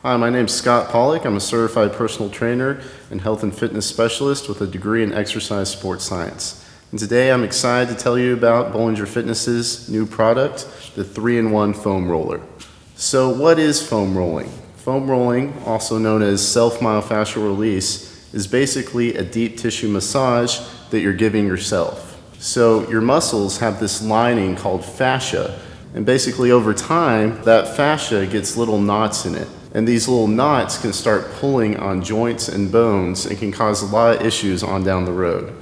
Hi, my name's Scott Pollock. I'm a certified personal trainer and health and fitness specialist with a degree in exercise sports science. And today I'm excited to tell you about Bollinger Fitness's new product, the 3-in-1 foam roller. So what is foam rolling? Foam rolling, also known as self-myofascial release, is basically a deep tissue massage that you're giving yourself. So your muscles have this lining called fascia, and basically over time that fascia gets little knots in it. And these little knots can start pulling on joints and bones and can cause a lot of issues on down the road.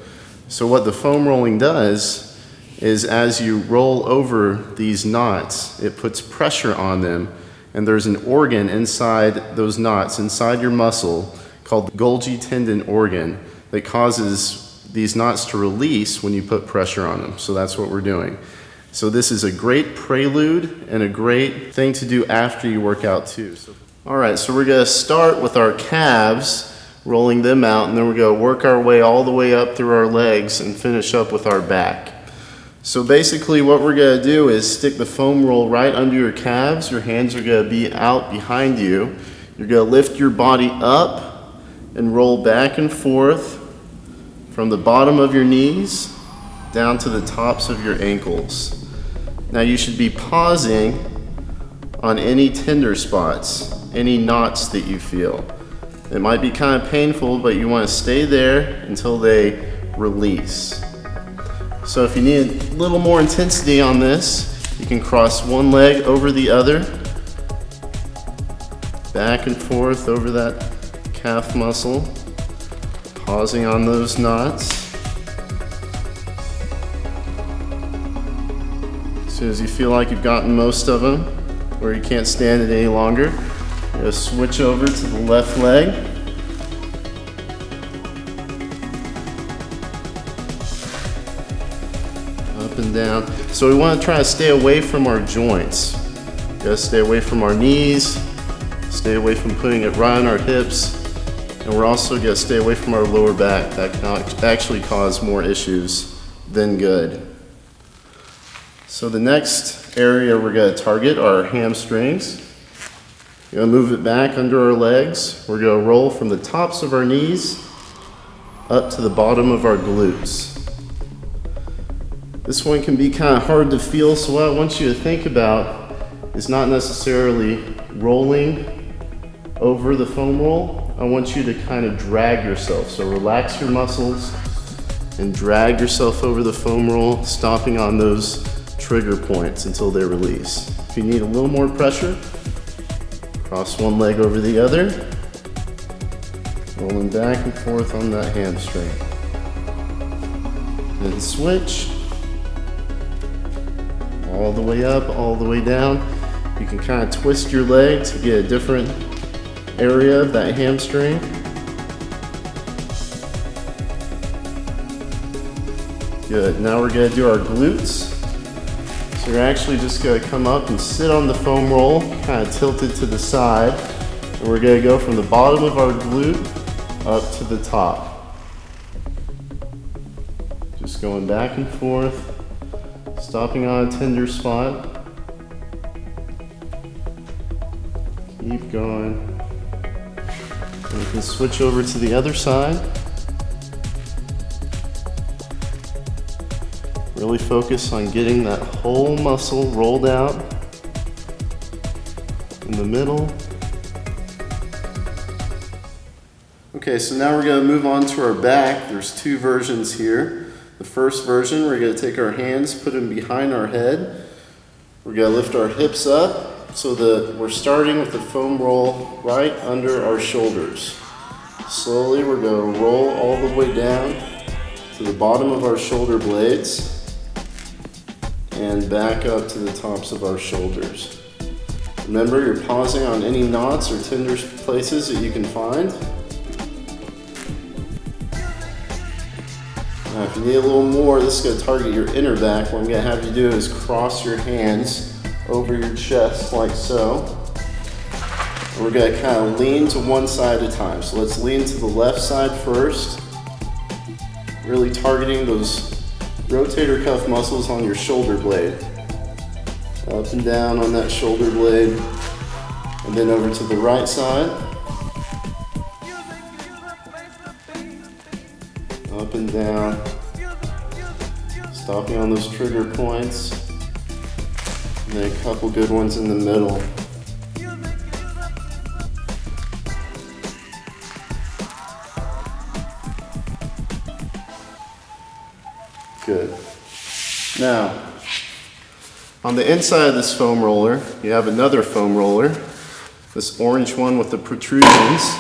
So what the foam rolling does is as you roll over these knots, it puts pressure on them, and there's an organ inside those knots, inside your muscle, called the Golgi tendon organ that causes these knots to release when you put pressure on them. So that's what we're doing. So this is a great prelude and a great thing to do after you work out too. All right, so we're gonna start with our calves, rolling them out, and then we're gonna work our way all the way up through our legs and finish up with our back. So basically what we're gonna do is stick the foam roll right under your calves. Your hands are gonna be out behind you. You're gonna lift your body up and roll back and forth from the bottom of your knees down to the tops of your ankles. Now you should be pausing on any tender spots, any knots that you feel. It might be kind of painful, but you want to stay there until they release. So if you need a little more intensity on this, you can cross one leg over the other, back and forth over that calf muscle, pausing on those knots. As soon as you feel like you've gotten most of them, or you can't stand it any longer, you're going to switch over to the left leg. Up and down. So we want to try to stay away from our joints. Got to stay away from our knees, stay away from putting it right on our hips, and we're also going to stay away from our lower back. That can actually cause more issues than good. So the next area we're going to target are our hamstrings. We're going to move it back under our legs. We're going to roll from the tops of our knees up to the bottom of our glutes. This one can be kind of hard to feel, so what I want you to think about is not necessarily rolling over the foam roll. I want you to kind of drag yourself. So relax your muscles and drag yourself over the foam roll, stomping on those trigger points until they release. If you need a little more pressure, cross one leg over the other, rolling back and forth on that hamstring. Then switch, all the way up, all the way down. You can kind of twist your leg to get a different area of that hamstring. Good, now we're gonna do our glutes. So you're actually just going to come up and sit on the foam roll, kind of tilted to the side, and we're going to go from the bottom of our glute up to the top. Just going back and forth, stopping on a tender spot. Keep going. And you can switch over to the other side. Really focus on getting that whole muscle rolled out in the middle. Okay, so now we're going to move on to our back. There's two versions here. The first version, we're going to take our hands, put them behind our head. We're going to lift our hips up so that we're starting with the foam roll right under our shoulders. Slowly, we're going to roll all the way down to the bottom of our shoulder blades and back up to the tops of our shoulders. Remember, you're pausing on any knots or tender places that you can find. Now, if you need a little more, this is going to target your inner back. What I'm going to have you do is cross your hands over your chest like so. And we're going to kind of lean to one side at a time. So let's lean to the left side first, really targeting those rotator cuff muscles on your shoulder blade. Up and down on that shoulder blade. And And then over to the right side. Up and down. Stopping on those trigger points. And then a couple good ones in the middle. Good. Now, on the inside of this foam roller, you have another foam roller, this orange one with the protrusions.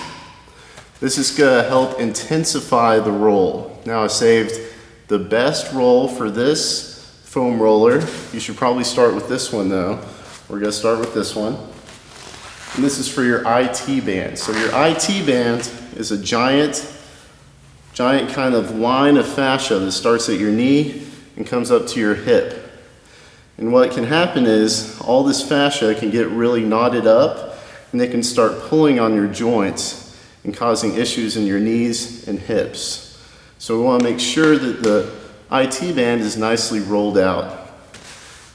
This is going to help intensify the roll. Now I saved the best roll for this foam roller. You should probably start with this one though. We're going to start with this one. And this is for your ITBAND. So your ITBAND is a giant kind of line of fascia that starts at your knee and comes up to your hip. And what can happen is all this fascia can get really knotted up and they can start pulling on your joints and causing issues in your knees and hips. So we want to make sure that the ITBAND is nicely rolled out.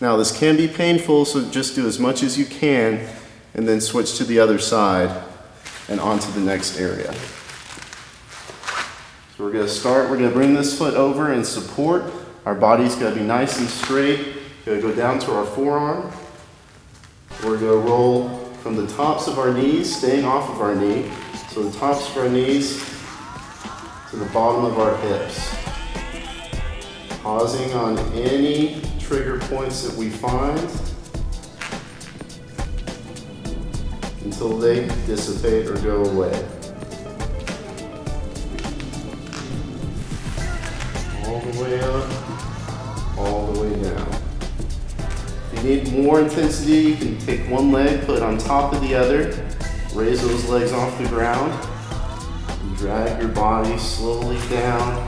Now this can be painful, so just do as much as you can and then switch to the other side and onto the next area. So we're going to start, we're going to bring this foot over and support. Our body's going to be nice and straight. Going to go down to our forearm. We're going to roll from the tops of our knees, staying off of our knee. So the tops of our knees to the bottom of our hips. Pausing on any trigger points that we find until they dissipate or go away. All the way up, all the way down. If you need more intensity, you can take one leg, put it on top of the other, raise those legs off the ground, and drag your body slowly down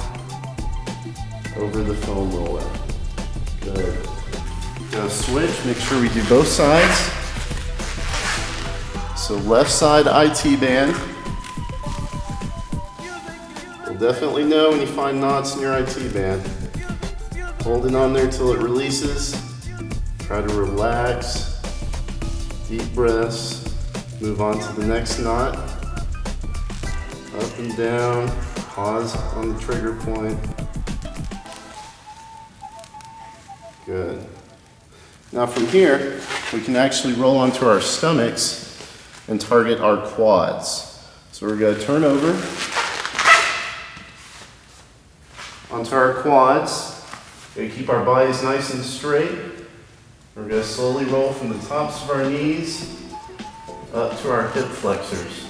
over the foam roller. Good. Now switch, make sure we do both sides. So left side ITBAND. You'll definitely know when you find knots in your ITBAND. Hold it on there till it releases. Try to relax. Deep breaths. Move on to the next knot. Up and down. Pause on the trigger point. Good. Now from here, we can actually roll onto our stomachs and target our quads. So we're going to turn over onto our quads. We're going to keep our bodies nice and straight. We're going to slowly roll from the tops of our knees up to our hip flexors.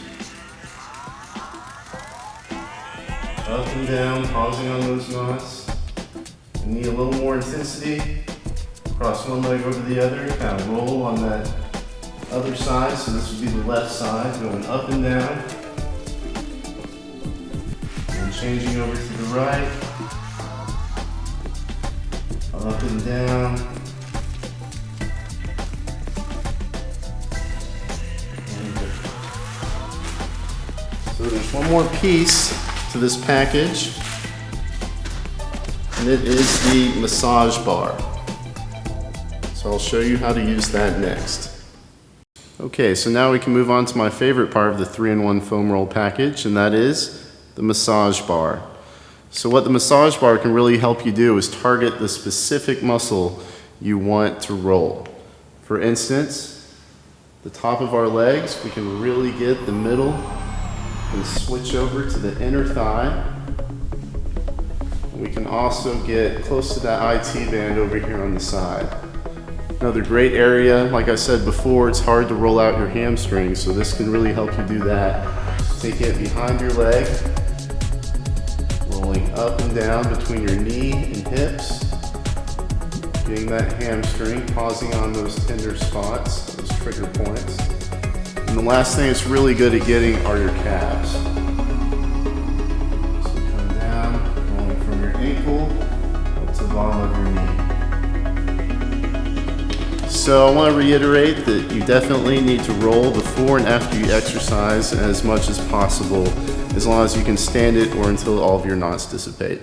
Up and down, pausing on those knots. You need a little more intensity. Cross one leg over the other, kind of roll on that other side. So this would be the left side, going up and down. And changing over to the right. Up and down. So there's one more piece to this package, and it is the massage bar. So I'll show you how to use that next. Okay, so now we can move on to my favorite part of the 3-in-1 foam roll package, and that is the massage bar. So what the massage bar can really help you do is target the specific muscle you want to roll. For instance, the top of our legs, we can really get the middle and switch over to the inner thigh. We can also get close to that ITBAND over here on the side. Another great area, like I said before, it's hard to roll out your hamstrings, so this can really help you do that. Take it behind your leg, rolling up and down between your knee and hips, getting that hamstring, pausing on those tender spots, those trigger points. And the last thing it's really good at getting are your calves. So come down, rolling from your ankle up to the bottom of your knee. So I want to reiterate that you definitely need to roll before and after you exercise as much as possible, as long as you can stand it or until all of your knots dissipate.